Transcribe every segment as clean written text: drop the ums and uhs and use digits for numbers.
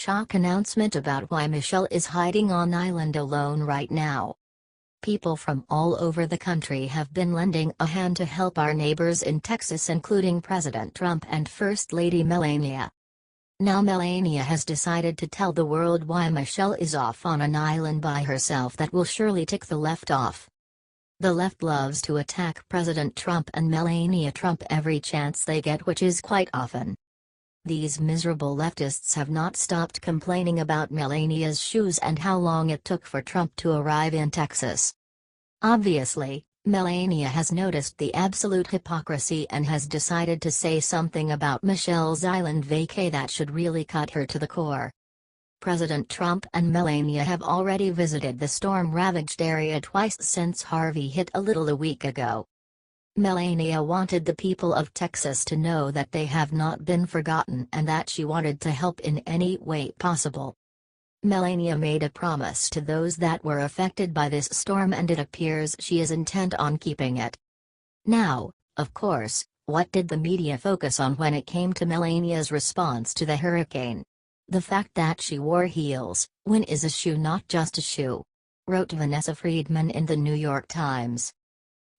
Shock announcement about why Michelle is hiding on island alone right now. People from all over the country have been lending a hand to help our neighbors in Texas, including President Trump and First Lady Melania. Now Melania has decided to tell the world why Michelle is off on an island by herself. That will surely tick the left off. The left loves to attack President Trump and Melania Trump every chance they get, which is quite often. These miserable leftists have not stopped complaining about Melania's shoes and how long it took for Trump to arrive in Texas. Obviously, Melania has noticed the absolute hypocrisy and has decided to say something about Michelle's island vacay that should really cut her to the core. President Trump and Melania have already visited the storm-ravaged area twice since Harvey hit a week ago. Melania wanted the people of Texas to know that they have not been forgotten and that she wanted to help in any way possible. Melania made a promise to those that were affected by this storm, and it appears she is intent on keeping it. Now, of course, what did the media focus on when it came to Melania's response to the hurricane? The fact that she wore heels. When is a shoe not just a shoe? Wrote Vanessa Friedman in the New York Times.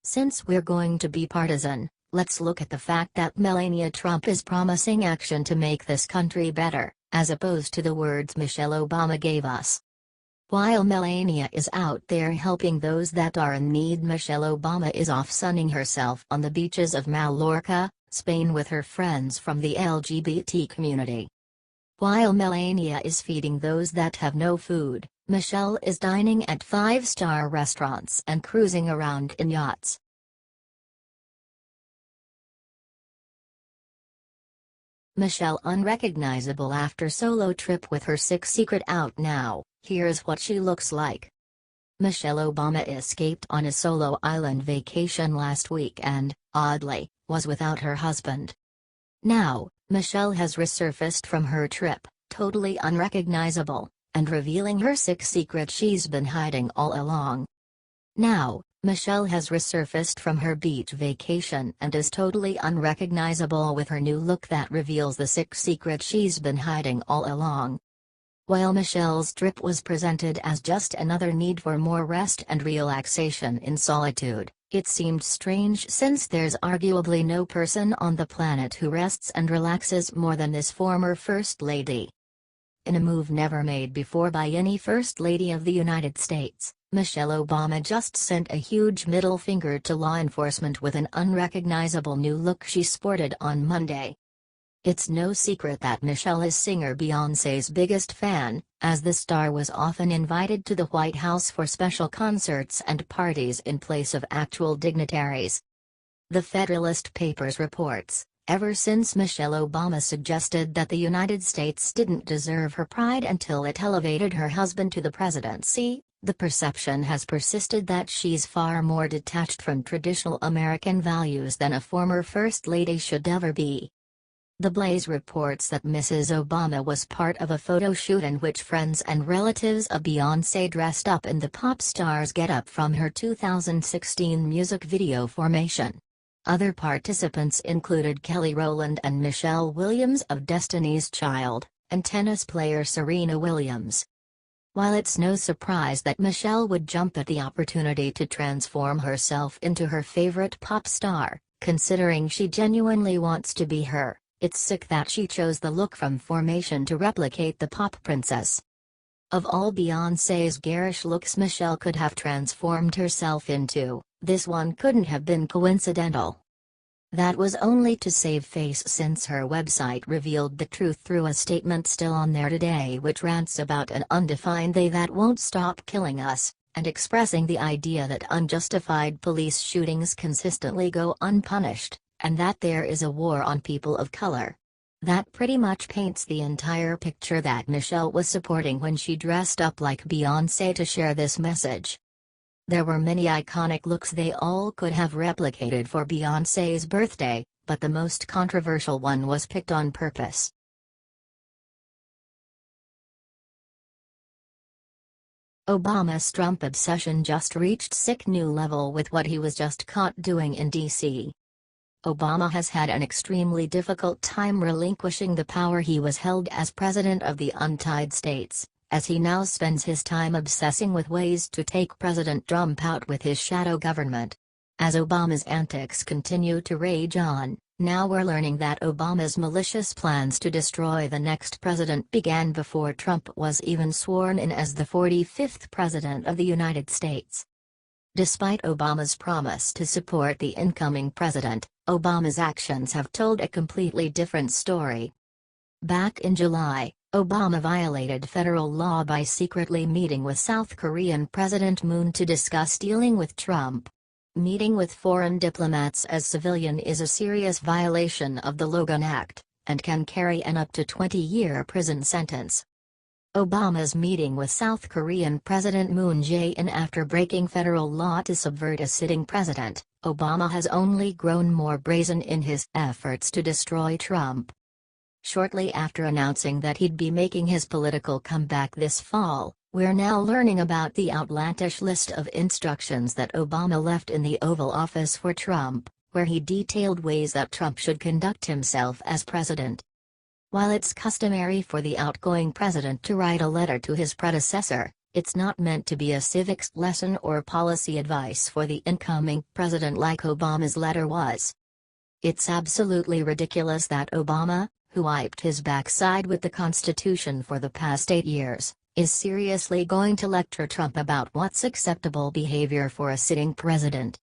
Since we're going to be partisan, let's look at the fact that Melania Trump is promising action to make this country better, as opposed to the words Michelle Obama gave us. While Melania is out there helping those that are in need, Michelle Obama is off sunning herself on the beaches of Mallorca, Spain with her friends from the LGBT community. While Melania is feeding those that have no food, Michelle is dining at five-star restaurants and cruising around in yachts. Michelle unrecognizable after solo trip with her sick secret out now. Here's what she looks like. Michelle Obama escaped on a solo island vacation last week and, oddly, was without her husband. Now, Michelle has resurfaced from her trip, totally unrecognizable, and revealing her sick secret she's been hiding all along. Now, Michelle has resurfaced from her beach vacation and is totally unrecognizable with her new look that reveals the sick secret she's been hiding all along. While Michelle's trip was presented as just another need for more rest and relaxation in solitude, it seemed strange since there's arguably no person on the planet who rests and relaxes more than this former First Lady. In a move never made before by any First Lady of the United States, Michelle Obama just sent a huge middle finger to law enforcement with an unrecognizable new look she sported on Monday. It's no secret that Michelle is singer Beyoncé's biggest fan, as the star was often invited to the White House for special concerts and parties in place of actual dignitaries. The Federalist Papers reports, ever since Michelle Obama suggested that the United States didn't deserve her pride until it elevated her husband to the presidency, the perception has persisted that she's far more detached from traditional American values than a former First Lady should ever be. The Blaze reports that Mrs. Obama was part of a photo shoot in which friends and relatives of Beyoncé dressed up in the pop star's get-up from her 2016 music video Formation. Other participants included Kelly Rowland and Michelle Williams of Destiny's Child, and tennis player Serena Williams. While it's no surprise that Michelle would jump at the opportunity to transform herself into her favorite pop star, considering she genuinely wants to be her, it's sick that she chose the look from Formation to replicate the pop princess. Of all Beyoncé's garish looks Michelle could have transformed herself into, this one couldn't have been coincidental. That was only to save face since her website revealed the truth through a statement still on there today which rants about an undefined they that won't stop killing us, and expressing the idea that unjustified police shootings consistently go unpunished, and that there is a war on people of color. That pretty much paints the entire picture that Michelle was supporting when she dressed up like Beyoncé to share this message. There were many iconic looks they all could have replicated for Beyoncé's birthday, but the most controversial one was picked on purpose. Obama's Trump obsession just reached sick new level with what he was just caught doing in D.C. Obama has had an extremely difficult time relinquishing the power he was held as President of the United States, as he now spends his time obsessing with ways to take President Trump out with his shadow government. As Obama's antics continue to rage on, now we're learning that Obama's malicious plans to destroy the next president began before Trump was even sworn in as the 45th President of the United States. Despite Obama's promise to support the incoming president, Obama's actions have told a completely different story. Back in July, Obama violated federal law by secretly meeting with South Korean President Moon to discuss dealing with Trump. Meeting with foreign diplomats as civilian is a serious violation of the Logan Act, and can carry an up to 20-year prison sentence. Obama's meeting with South Korean President Moon Jae-in after breaking federal law to subvert a sitting president, Obama has only grown more brazen in his efforts to destroy Trump. Shortly after announcing that he'd be making his political comeback this fall, we're now learning about the outlandish list of instructions that Obama left in the Oval Office for Trump, where he detailed ways that Trump should conduct himself as president. While it's customary for the outgoing president to write a letter to his predecessor, it's not meant to be a civics lesson or policy advice for the incoming president like Obama's letter was. It's absolutely ridiculous that Obama, who wiped his backside with the Constitution for the past 8 years, is seriously going to lecture Trump about what's acceptable behavior for a sitting president.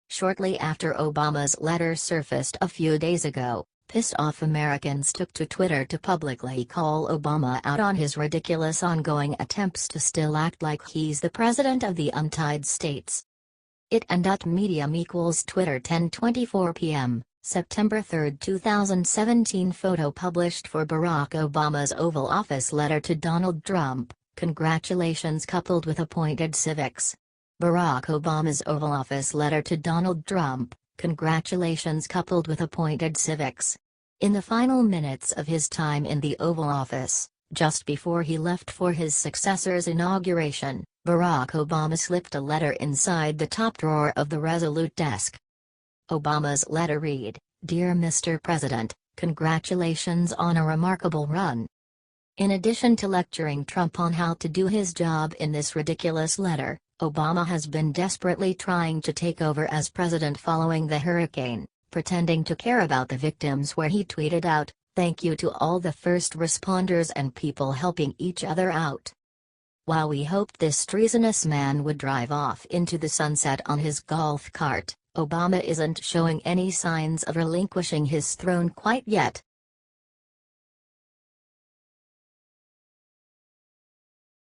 Shortly after Obama's letter surfaced a few days ago, pissed-off Americans took to Twitter to publicly call Obama out on his ridiculous ongoing attempts to still act like he's the President of the United States. It&.medium equals Twitter 10:24 p.m., September 3, 2017 photo published for Barack Obama's Oval Office letter to Donald Trump, congratulations coupled with appointed civics. Barack Obama's Oval Office letter to Donald Trump, congratulations coupled with appointed civics. In the final minutes of his time in the Oval Office, just before he left for his successor's inauguration, Barack Obama slipped a letter inside the top drawer of the Resolute desk. Obama's letter read, "Dear Mr. President, congratulations on a remarkable run." In addition to lecturing Trump on how to do his job in this ridiculous letter, Obama has been desperately trying to take over as president following the hurricane, pretending to care about the victims where he tweeted out, "Thank you to all the first responders and people helping each other out." While we hoped this treasonous man would drive off into the sunset on his golf cart, Obama isn't showing any signs of relinquishing his throne quite yet.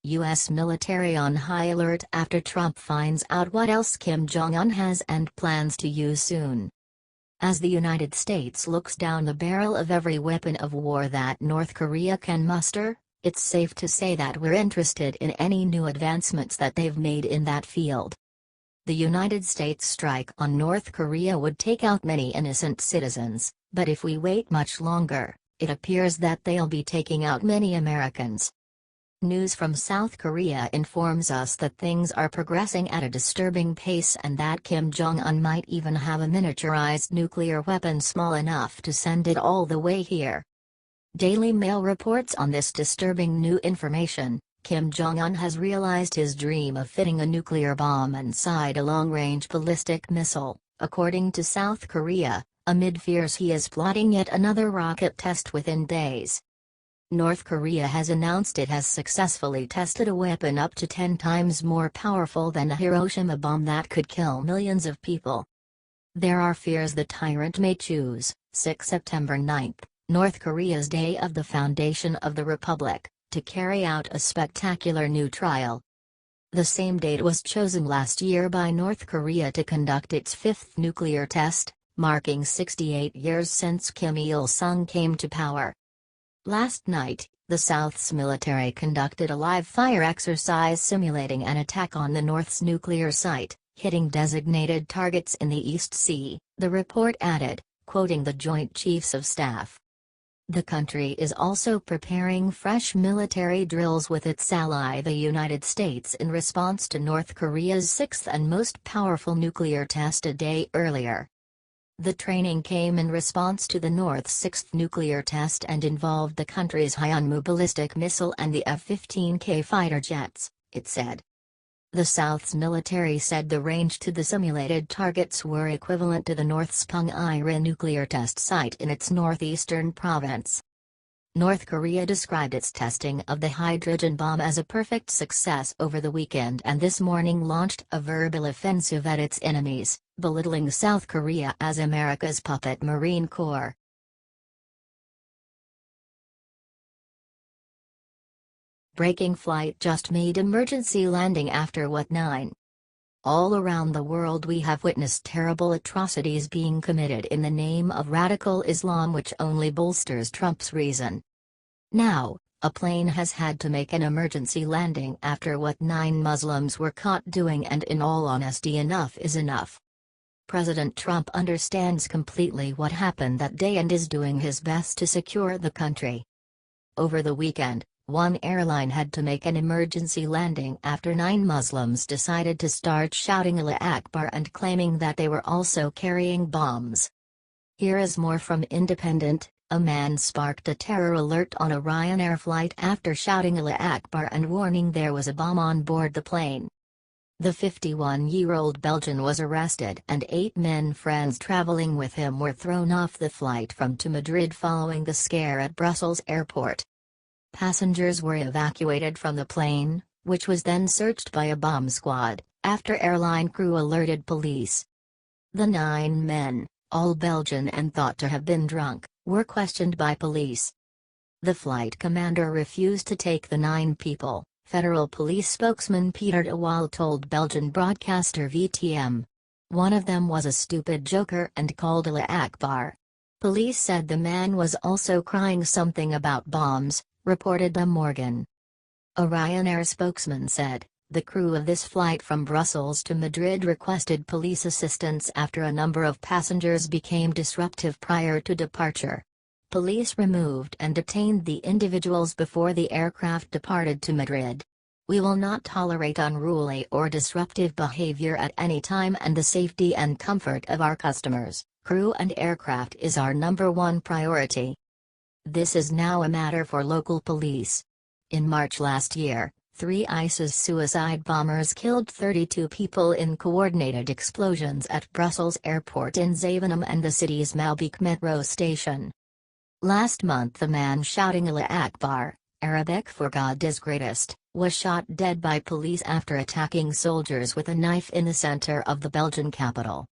U.S. military on high alert after Trump finds out what else Kim Jong-un has and plans to use soon. As the United States looks down the barrel of every weapon of war that North Korea can muster, it's safe to say that we're interested in any new advancements that they've made in that field. The United States' strike on North Korea would take out many innocent citizens, but if we wait much longer, it appears that they'll be taking out many Americans. News from South Korea informs us that things are progressing at a disturbing pace and that Kim Jong-un might even have a miniaturized nuclear weapon small enough to send it all the way here. Daily Mail reports on this disturbing new information. Kim Jong-un has realized his dream of fitting a nuclear bomb inside a long-range ballistic missile, according to South Korea, amid fears he is plotting yet another rocket test within days. North Korea has announced it has successfully tested a weapon up to 10 times more powerful than the Hiroshima bomb that could kill millions of people. There are fears the tyrant may choose 6 September 9, North Korea's day of the foundation of the Republic, to carry out a spectacular new trial. The same date was chosen last year by North Korea to conduct its 5th nuclear test, marking 68 years since Kim Il-sung came to power. Last night, the South's military conducted a live-fire exercise simulating an attack on the North's nuclear site, hitting designated targets in the East Sea, the report added, quoting the Joint Chiefs of Staff. The country is also preparing fresh military drills with its ally the United States in response to North Korea's 6th and most powerful nuclear test a day earlier. The training came in response to the North's sixth nuclear test and involved the country's Hyunmoo ballistic missile and the F-15K fighter jets, it said. The South's military said the range to the simulated targets were equivalent to the North's Punggye-ri nuclear test site in its northeastern province. North Korea described its testing of the hydrogen bomb as a perfect success over the weekend and this morning launched a verbal offensive at its enemies, belittling South Korea as America's puppet Marine Corps. Breaking flight just made emergency landing after what 9? All around the world we have witnessed terrible atrocities being committed in the name of radical Islam, which only bolsters Trump's reason. Now, a plane has had to make an emergency landing after what 9 Muslims were caught doing, and in all honesty, enough is enough. President Trump understands completely what happened that day and is doing his best to secure the country. Over the weekend, one airline had to make an emergency landing after 9 Muslims decided to start shouting Allah Akbar and claiming that they were also carrying bombs. Here is more from Independent. A man sparked a terror alert on a Ryanair flight after shouting Allah Akbar and warning there was a bomb on board the plane. The 51-year-old Belgian was arrested and 8 men friends traveling with him were thrown off the flight from to Madrid following the scare at Brussels airport. Passengers were evacuated from the plane, which was then searched by a bomb squad, after airline crew alerted police. The 9 men, all Belgian and thought to have been drunk, were questioned by police. The flight commander refused to take the 9 people, federal police spokesman Peter de Waal told Belgian broadcaster VTM. One of them was a stupid joker and called Allah Akbar. Police said the man was also crying something about bombs, reported De Morgan. A Ryanair spokesman said, the crew of this flight from Brussels to Madrid requested police assistance after a number of passengers became disruptive prior to departure. Police removed and detained the individuals before the aircraft departed to Madrid. We will not tolerate unruly or disruptive behavior at any time, and the safety and comfort of our customers, crew and aircraft is our #1 priority. This is now a matter for local police. In March last year, 3 ISIS suicide bombers killed 32 people in coordinated explosions at Brussels airport in Zaventem and the city's Malbeek metro station. Last month the man shouting Allah Akbar, Arabic for God is greatest, was shot dead by police after attacking soldiers with a knife in the center of the Belgian capital.